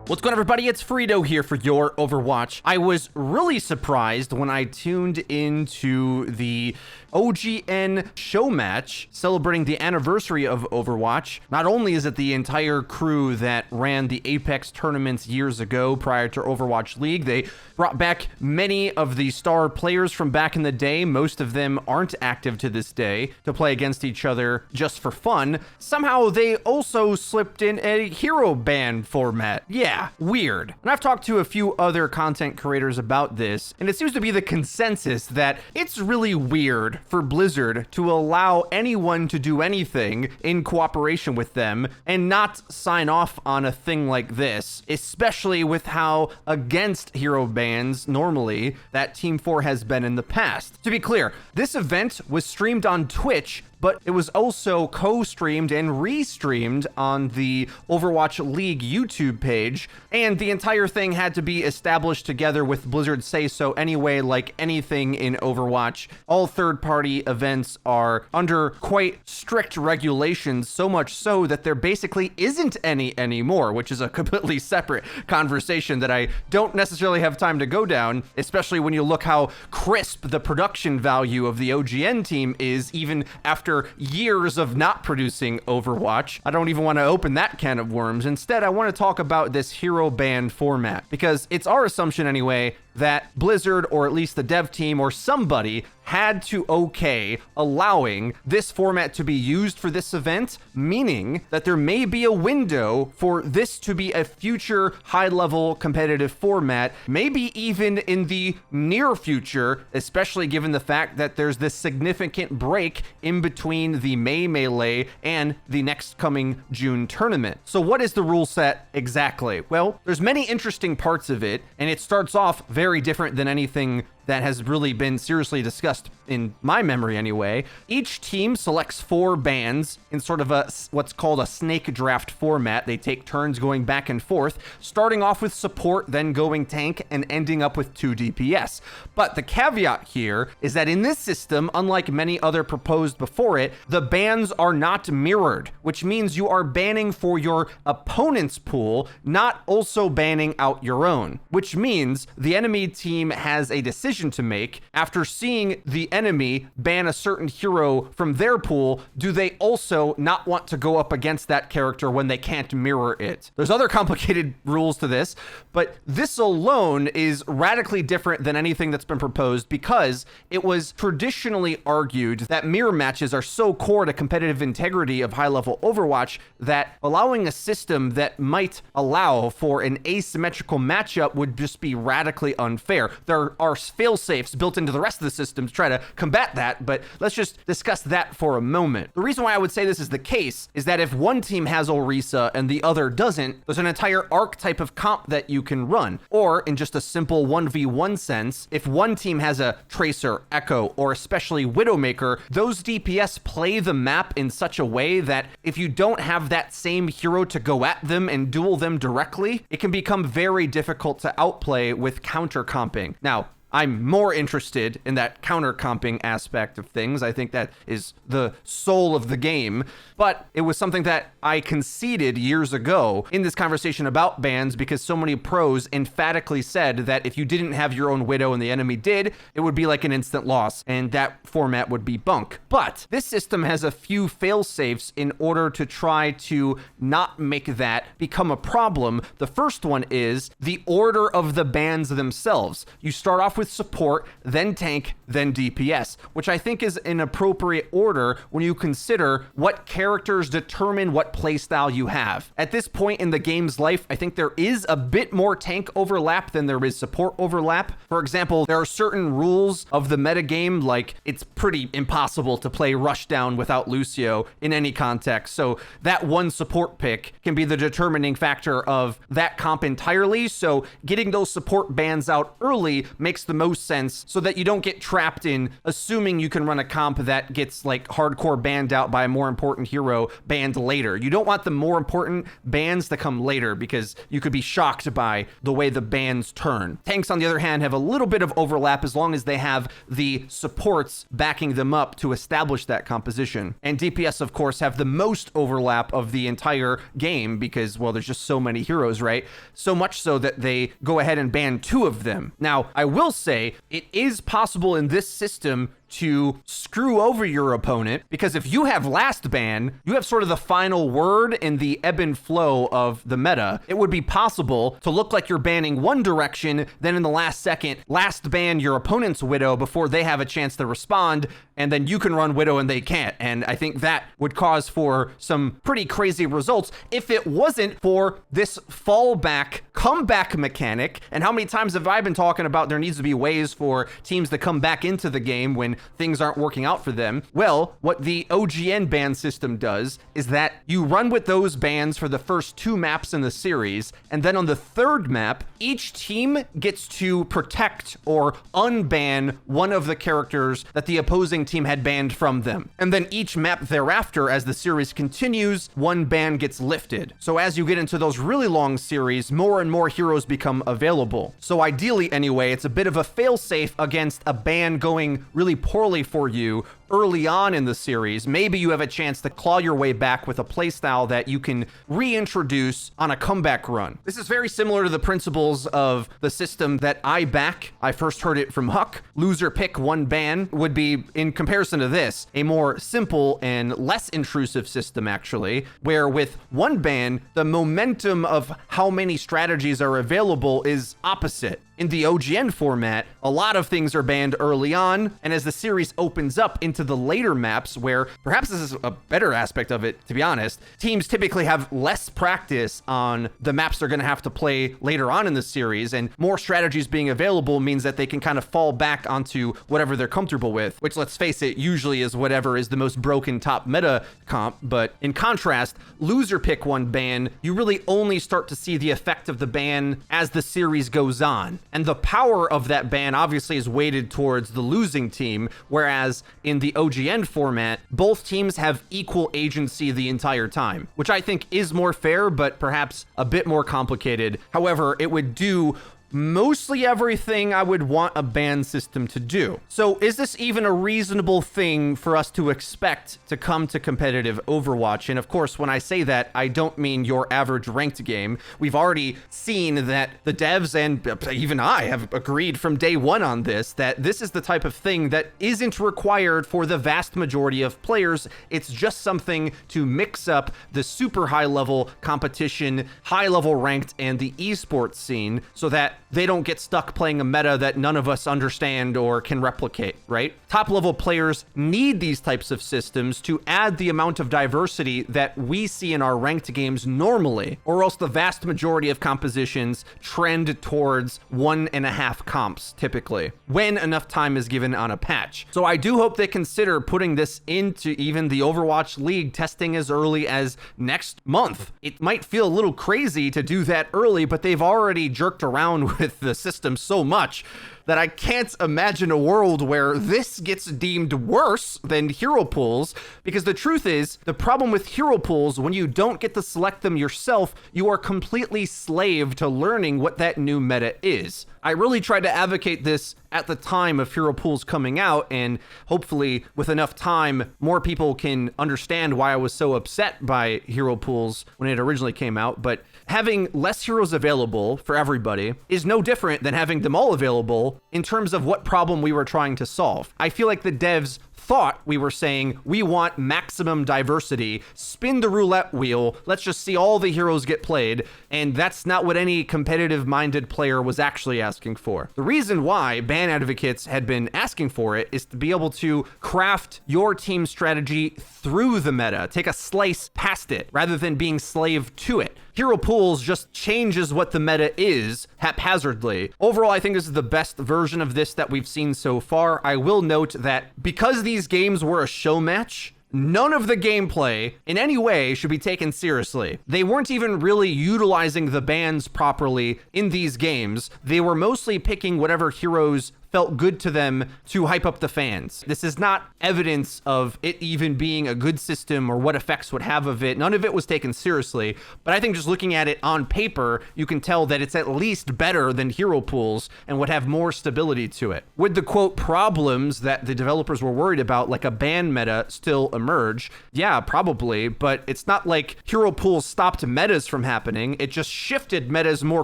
What's going on, everybody? It's Frito here for Your Overwatch. I was really surprised when I tuned into the OGN show match celebrating the anniversary of Overwatch. Not only is it the entire crew that ran the Apex tournaments years ago prior to Overwatch League, they brought back many of the star players from back in the day. Most of them aren't active to this day to play against each other just for fun. Somehow they also slipped in a hero ban format. Yeah, weird. And I've talked to a few other content creators about this, and it seems to be the consensus that it's really weird for Blizzard to allow anyone to do anything in cooperation with them and not sign off on a thing like this, especially with how against hero bans normally that Team 4 has been in the past. To be clear, this event was streamed on Twitch, but it was also co-streamed and re-streamed on the Overwatch League YouTube page, and the entire thing had to be established together with Blizzard say-so anyway. Like anything in Overwatch, all third-party events are under quite strict regulations, so much so that there basically isn't any anymore, which is a completely separate conversation that I don't necessarily have time to go down, especially when you look how crisp the production value of the OGN team is, even after years of not producing Overwatch. I don't even want to open that can of worms. Instead, I want to talk about this hero ban format, because it's our assumption anyway that Blizzard, or at least the dev team or somebody, had to okay allowing this format to be used for this event, meaning that there may be a window for this to be a future high-level competitive format, maybe even in the near future, especially given the fact that there's this significant break in between the May Melee and the next coming June tournament. So what is the rule set exactly? Well, there's many interesting parts of it, and it starts off very different than anything that has really been seriously discussed in my memory anyway. Each team selects 4 bans in sort of a what's called a snake draft format. They take turns going back and forth, starting off with support, then going tank, and ending up with 2 DPS. But the caveat here is that in this system, unlike many other proposed before it, the bans are not mirrored, which means you are banning for your opponent's pool, not also banning out your own, which means the enemy team has a decision to make after seeing the enemy ban a certain hero from their pool. Do they also not want to go up against that character when they can't mirror it? There's other complicated rules to this, but this alone is radically different than anything that's been proposed, because it was traditionally argued that mirror matches are so core to competitive integrity of high-level Overwatch that allowing a system that might allow for an asymmetrical matchup would just be radically unfair. There are fail-safes built into the rest of the system to try to combat that, but let's just discuss that for a moment. The reason why I would say this is the case is that if one team has Orisa and the other doesn't, there's an entire archetype of comp that you can run. Or in just a simple 1v1 sense, if one team has a Tracer, Echo, or especially Widowmaker, those DPS play the map in such a way that if you don't have that same hero to go at them and duel them directly, it can become very difficult to outplay with counter-comping. Now, I'm more interested in that counter-comping aspect of things. I think that is the soul of the game. But it was something that I conceded years ago in this conversation about bans, because so many pros emphatically said that if you didn't have your own Widow and the enemy did, it would be like an instant loss, and that format would be bunk. But this system has a few fail-safes in order to try to not make that become a problem. The first one is the order of the bans themselves. You start off with support, then tank, then DPS, which I think is an appropriate order when you consider what characters determine what playstyle you have. At this point in the game's life, I think there is a bit more tank overlap than there is support overlap. For example, there are certain rules of the metagame, like it's pretty impossible to play Rushdown without Lucio in any context, so that one support pick can be the determining factor of that comp entirely, so getting those support bans out early makes the most sense so that you don't get trapped in assuming you can run a comp that gets like hardcore banned out by a more important hero banned later. You don't want the more important bans to come later because you could be shocked by the way the bans turn. Tanks, on the other hand, have a little bit of overlap as long as they have the supports backing them up to establish that composition. And DPS, of course, have the most overlap of the entire game because, well, there's just so many heroes, right? So much so that they go ahead and ban 2 of them. Now, I will say it is possible in this system to screw over your opponent, because if you have last ban, you have sort of the final word in the ebb and flow of the meta. It would be possible to look like you're banning one direction, then in the last second, last ban your opponent's Widow before they have a chance to respond, and then you can run Widow and they can't. And I think that would cause for some pretty crazy results if it wasn't for this fallback comeback mechanic. And how many times have I been talking about there needs to be ways for teams to come back into the game when things aren't working out for them? Well, what the OGN ban system does is that you run with those bans for the first 2 maps in the series, and then on the 3rd map, each team gets to protect or unban one of the characters that the opposing team had banned from them. And then each map thereafter, as the series continues, one ban gets lifted. So as you get into those really long series, more and more heroes become available. So ideally anyway, it's a bit of a failsafe against a ban going really poorly for you early on in the series. Maybe you have a chance to claw your way back with a playstyle that you can reintroduce on a comeback run. This is very similar to the principles of the system that I back. I first heard it from Huck. Loser pick, 1 ban would be, in comparison to this, a more simple and less intrusive system actually, where with 1 ban, the momentum of how many strategies are available is opposite. In the OGN format, a lot of things are banned early on, and as the series opens up into the later maps, where perhaps this is a better aspect of it, to be honest, teams typically have less practice on the maps they're going to have to play later on in the series, and more strategies being available means that they can kind of fall back onto whatever they're comfortable with, which, let's face it, usually is whatever is the most broken top meta comp. But in contrast, loser pick 1 ban, you really only start to see the effect of the ban as the series goes on. And the power of that ban obviously is weighted towards the losing team, whereas in the OGN format, both teams have equal agency the entire time, which I think is more fair, but perhaps a bit more complicated. However, it would do mostly everything I would want a ban system to do. So is this even a reasonable thing for us to expect to come to competitive Overwatch? And of course, when I say that, I don't mean your average ranked game. We've already seen that the devs and even I have agreed from day one on this, that this is the type of thing that isn't required for the vast majority of players. It's just something to mix up the super high level competition, high level ranked, and the esports scene so that they don't get stuck playing a meta that none of us understand or can replicate, right? Top level players need these types of systems to add the amount of diversity that we see in our ranked games normally, or else the vast majority of compositions trend towards 1.5 comps typically, when enough time is given on a patch. So I do hope they consider putting this into even the Overwatch League testing as early as next month. It might feel a little crazy to do that early, but they've already jerked around with the system so much that I can't imagine a world where this gets deemed worse than hero pools, because the truth is, the problem with hero pools, when you don't get to select them yourself, you are completely slave to learning what that new meta is. I really tried to advocate this at the time of hero pools coming out, and hopefully with enough time, more people can understand why I was so upset by hero pools when it originally came out. But having less heroes available for everybody is no different than having them all available in terms of what problem we were trying to solve. I feel like the devs thought we were saying, we want maximum diversity, spin the roulette wheel, let's just see all the heroes get played, and that's not what any competitive-minded player was actually asking for. The reason why ban advocates had been asking for it is to be able to craft your team strategy through the meta, take a slice past it, rather than being slave to it. Hero pools just changes what the meta is haphazardly. Overall, I think this is the best version of this that we've seen so far. I will note that because these games were a show match, none of the gameplay in any way should be taken seriously. They weren't even really utilizing the bans properly in these games. They were mostly picking whatever heroes felt good to them to hype up the fans. This is not evidence of it even being a good system or what effects would have of it. None of it was taken seriously, but I think just looking at it on paper, you can tell that it's at least better than hero pools and would have more stability to it. Would the quote problems that the developers were worried about, like a ban meta, still emerge? Yeah, probably, but it's not like hero pools stopped metas from happening. It just shifted metas more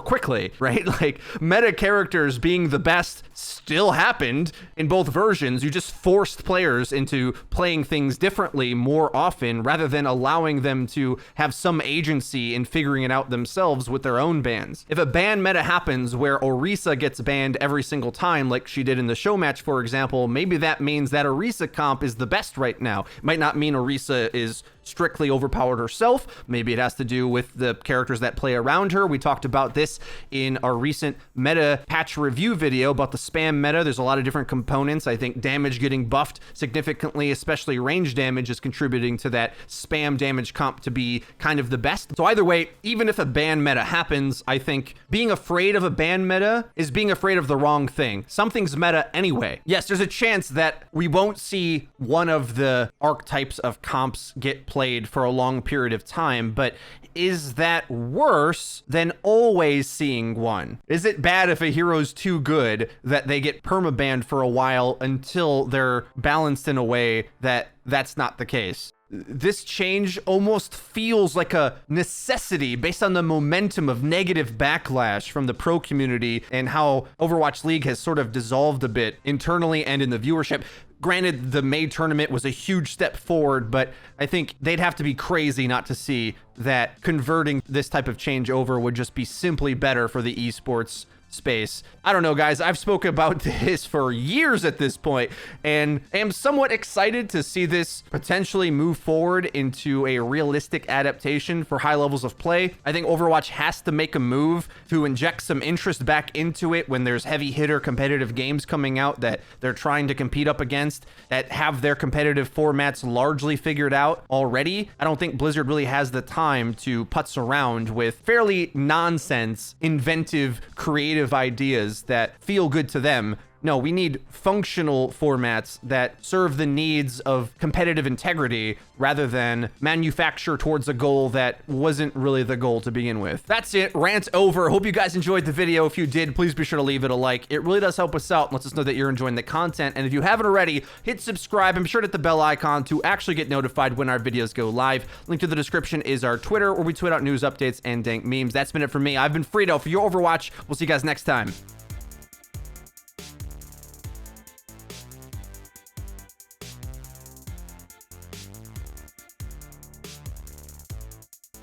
quickly, right? Like meta characters being the best still happened in both versions. You just forced players into playing things differently more often rather than allowing them to have some agency in figuring it out themselves with their own bans. If a ban meta happens where Orisa gets banned every single time, like she did in the show match, for example, maybe that means that Orisa comp is the best right now. It might not mean Orisa is strictly overpowered herself. Maybe it has to do with the characters that play around her. We talked about this in our recent meta patch review video about the spam meta. There's a lot of different components. I think damage getting buffed significantly, especially range damage, is contributing to that spam damage comp to be kind of the best. So either way, even if a ban meta happens, I think being afraid of a ban meta is being afraid of the wrong thing. Something's meta anyway. Yes, there's a chance that we won't see one of the archetypes of comps get played for a long period of time, but is that worse than always seeing one? Is it bad if a hero's too good that they get permabanned for a while until they're balanced in a way that that's not the case? This change almost feels like a necessity based on the momentum of negative backlash from the pro community and how Overwatch League has sort of dissolved a bit internally and in the viewership. Granted, the May tournament was a huge step forward, but I think they'd have to be crazy not to see that converting this type of change over would just be simply better for the esports space. I don't know, guys. I've spoken about this for years at this point and am somewhat excited to see this potentially move forward into a realistic adaptation for high levels of play. I think Overwatch has to make a move to inject some interest back into it when there's heavy hitter competitive games coming out that they're trying to compete up against that have their competitive formats largely figured out already. I don't think Blizzard really has the time to putz around with fairly nonsense, inventive, creative ideas that feel good to them. No, we need functional formats that serve the needs of competitive integrity rather than manufacture towards a goal that wasn't really the goal to begin with. That's it. Rant over. Hope you guys enjoyed the video. If you did, please be sure to leave it a like. It really does help us out and lets us know that you're enjoying the content. And if you haven't already, hit subscribe and be sure to hit the bell icon to actually get notified when our videos go live. Link to the description is our Twitter, where we tweet out news updates and dank memes. That's been it for me. I've been Frito for your Overwatch. We'll see you guys next time.